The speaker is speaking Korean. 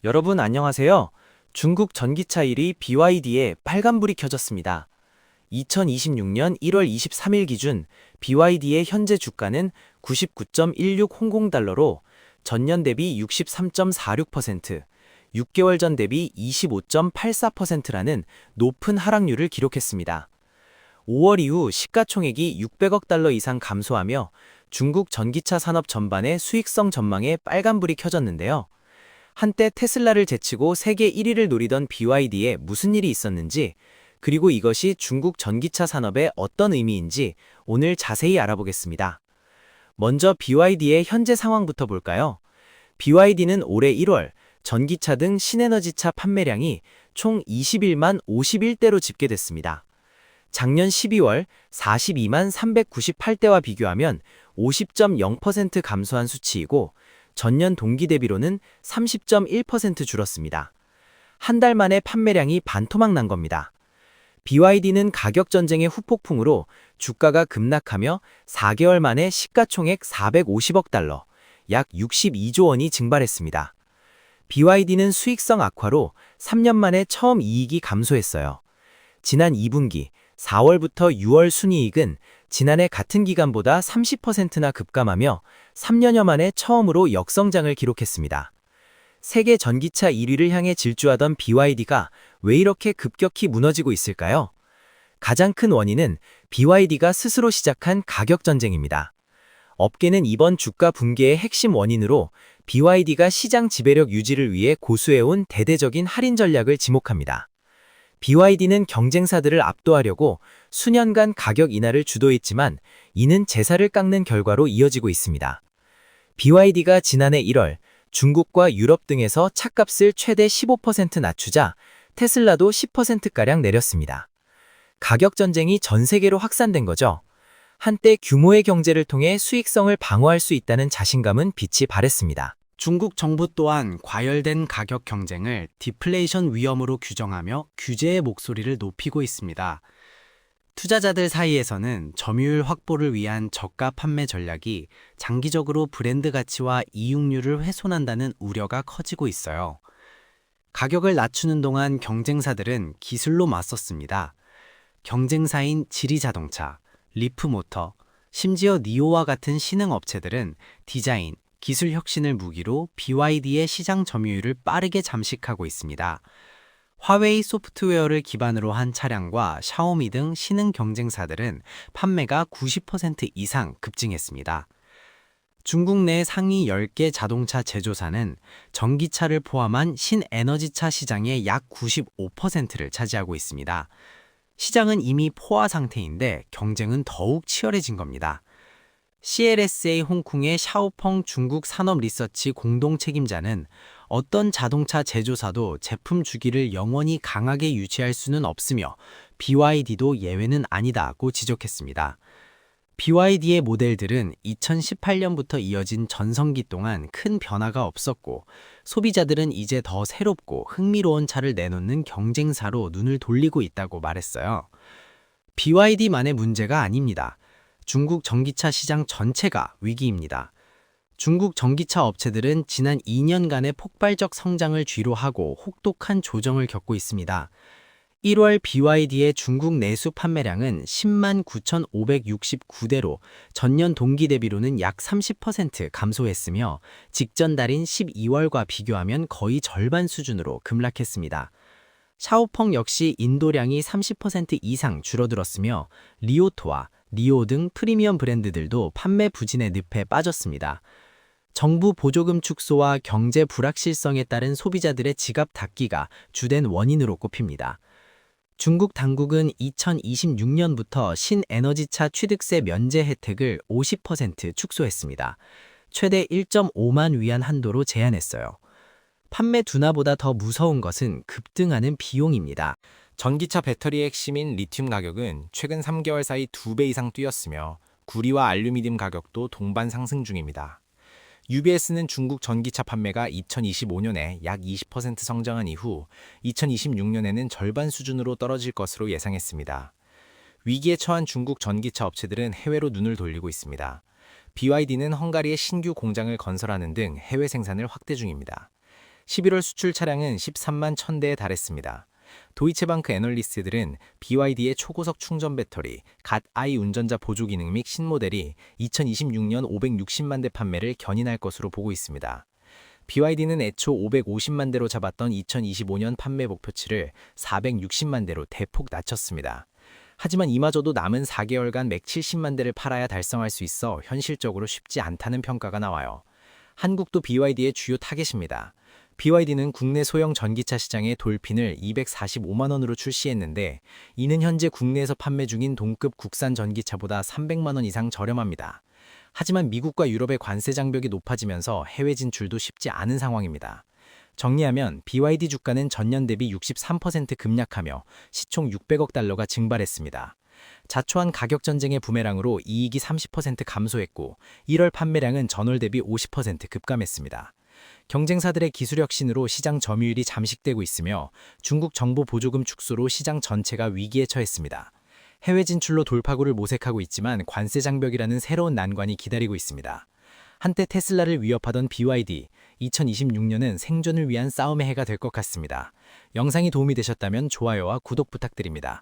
여러분 안녕하세요. 중국 전기차 1위 BYD에 빨간불이 켜졌습니다. 2026년 1월 23일 기준 BYD의 현재 주가는 99.1600달러로 전년 대비 63.46%, 6개월 전 대비 25.84%라는 높은 하락률을 기록했습니다. 5월 이후 시가총액이 600억 달러 이상 감소하며 중국 전기차 산업 전반의 수익성 전망에 빨간불이 켜졌는데요. 한때 테슬라를 제치고 세계 1위를 노리던 BYD에 무슨 일이 있었는지, 그리고 이것이 중국 전기차 산업에 어떤 의미인지 오늘 자세히 알아보겠습니다. 먼저 BYD의 현재 상황부터 볼까요? BYD는 올해 1월 전기차 등 신에너지차 판매량이 총 21만 51대로 집계됐습니다. 작년 12월 42만 398대와 비교하면 50.0% 감소한 수치이고 전년 동기 대비로는 30.1% 줄었습니다. 한 달 만에 판매량이 반토막 난 겁니다. BYD는 가격 전쟁의 후폭풍으로 주가가 급락하며 4개월 만에 시가총액 450억 달러, 약 62조 원이 증발했습니다. BYD는 수익성 악화로 3년 만에 처음 이익이 감소했어요. 지난 2분기 4월부터 6월 순이익은 지난해 같은 기간보다 30%나 급감하며 3년여 만에 처음으로 역성장을 기록했습니다. 세계 전기차 1위를 향해 질주하던 BYD가 왜 이렇게 급격히 무너지고 있을까요? 가장 큰 원인은 BYD가 스스로 시작한 가격 전쟁입니다. 업계는 이번 주가 붕괴의 핵심 원인으로 BYD가 시장 지배력 유지를 위해 고수해온 대대적인 할인 전략을 지목합니다. BYD는 경쟁사들을 압도하려고 수년간 가격 인하를 주도했지만 이는 제사를 깎는 결과로 이어지고 있습니다. BYD가 지난해 1월 중국과 유럽 등에서 차값을 최대 15% 낮추자 테슬라도 10%가량 내렸습니다. 가격 전쟁이 전 세계로 확산된 거죠. 한때 규모의 경제를 통해 수익성을 방어할 수 있다는 자신감은 빛이 발했습니다. 중국 정부 또한 과열된 가격 경쟁을 디플레이션 위험으로 규정하며 규제의 목소리를 높이고 있습니다. 투자자들 사이에서는 점유율 확보를 위한 저가 판매 전략이 장기적으로 브랜드 가치와 이익률을 훼손한다는 우려가 커지고 있어요. 가격을 낮추는 동안 경쟁사들은 기술로 맞섰습니다. 경쟁사인 지리자동차, 리프모터, 심지어 니오와 같은 신흥 업체들은 디자인, 기술 혁신을 무기로 BYD의 시장 점유율을 빠르게 잠식하고 있습니다. 화웨이 소프트웨어를 기반으로 한 차량과 샤오미 등 신흥 경쟁사들은 판매가 90% 이상 급증했습니다. 중국 내 상위 10개 자동차 제조사는 전기차를 포함한 신에너지차 시장의 약 95%를 차지하고 있습니다. 시장은 이미 포화 상태인데 경쟁은 더욱 치열해진 겁니다. CLSA 홍콩의 샤오펑 중국 산업 리서치 공동 책임자는 어떤 자동차 제조사도 제품 주기를 영원히 강하게 유지할 수는 없으며 BYD도 예외는 아니다고 지적했습니다. BYD의 모델들은 2018년부터 이어진 전성기 동안 큰 변화가 없었고 소비자들은 이제 더 새롭고 흥미로운 차를 내놓는 경쟁사로 눈을 돌리고 있다고 말했어요. BYD만의 문제가 아닙니다. 중국 전기차 시장 전체가 위기입니다. 중국 전기차 업체들은 지난 2년간의 폭발적 성장을 뒤로하고 혹독한 조정을 겪고 있습니다. 1월 BYD의 중국 내수 판매량은 10만 9,569대로 전년 동기 대비로는 약 30% 감소했으며 직전 달인 12월과 비교하면 거의 절반 수준으로 급락했습니다. 샤오펑 역시 인도량이 30% 이상 줄어들었으며 리오토와 니오 등 프리미엄 브랜드들도 판매 부진의 늪에 빠졌습니다. 정부 보조금 축소와 경제 불확실성에 따른 소비자들의 지갑 닫기가 주된 원인으로 꼽힙니다. 중국 당국은 2026년부터 신에너지차 취득세 면제 혜택을 50% 축소했습니다. 최대 1.5만 위안 한도로 제한했어요. 판매 둔화보다 더 무서운 것은 급등하는 비용입니다. 전기차 배터리의 핵심인 리튬 가격은 최근 3개월 사이 2배 이상 뛰었으며 구리와 알루미늄 가격도 동반 상승 중입니다. UBS는 중국 전기차 판매가 2025년에 약 20% 성장한 이후 2026년에는 절반 수준으로 떨어질 것으로 예상했습니다. 위기에 처한 중국 전기차 업체들은 해외로 눈을 돌리고 있습니다. BYD는 헝가리에 신규 공장을 건설하는 등 해외 생산을 확대 중입니다. 11월 수출 차량은 13만 1000대에 달했습니다. 도이체방크 애널리스트들은 BYD의 초고속 충전 배터리, 갓-i 운전자 보조 기능 및 신모델이 2026년 560만 대 판매를 견인할 것으로 보고 있습니다. BYD는 애초 550만 대로 잡았던 2025년 판매 목표치를 460만 대로 대폭 낮췄습니다. 하지만 이마저도 남은 4개월간 170만 대를 팔아야 달성할 수 있어 현실적으로 쉽지 않다는 평가가 나와요. 한국도 BYD의 주요 타겟입니다. BYD는 국내 소형 전기차 시장에 돌핀을 245만 원으로 출시했는데 이는 현재 국내에서 판매 중인 동급 국산 전기차보다 300만 원 이상 저렴합니다. 하지만 미국과 유럽의 관세 장벽이 높아지면서 해외 진출도 쉽지 않은 상황입니다. 정리하면 BYD 주가는 전년 대비 63% 급락하며 시총 600억 달러가 증발했습니다. 자초한 가격 전쟁의 부메랑으로 이익이 30% 감소했고 1월 판매량은 전월 대비 50% 급감했습니다. 경쟁사들의 기술 혁신으로 시장 점유율이 잠식되고 있으며 중국 정보 보조금 축소로 시장 전체가 위기에 처했습니다. 해외 진출로 돌파구를 모색하고 있지만 관세 장벽이라는 새로운 난관이 기다리고 있습니다. 한때 테슬라를 위협하던 BYD, 2026년은 생존을 위한 싸움의 해가 될 것 같습니다. 영상이 도움이 되셨다면 좋아요와 구독 부탁드립니다.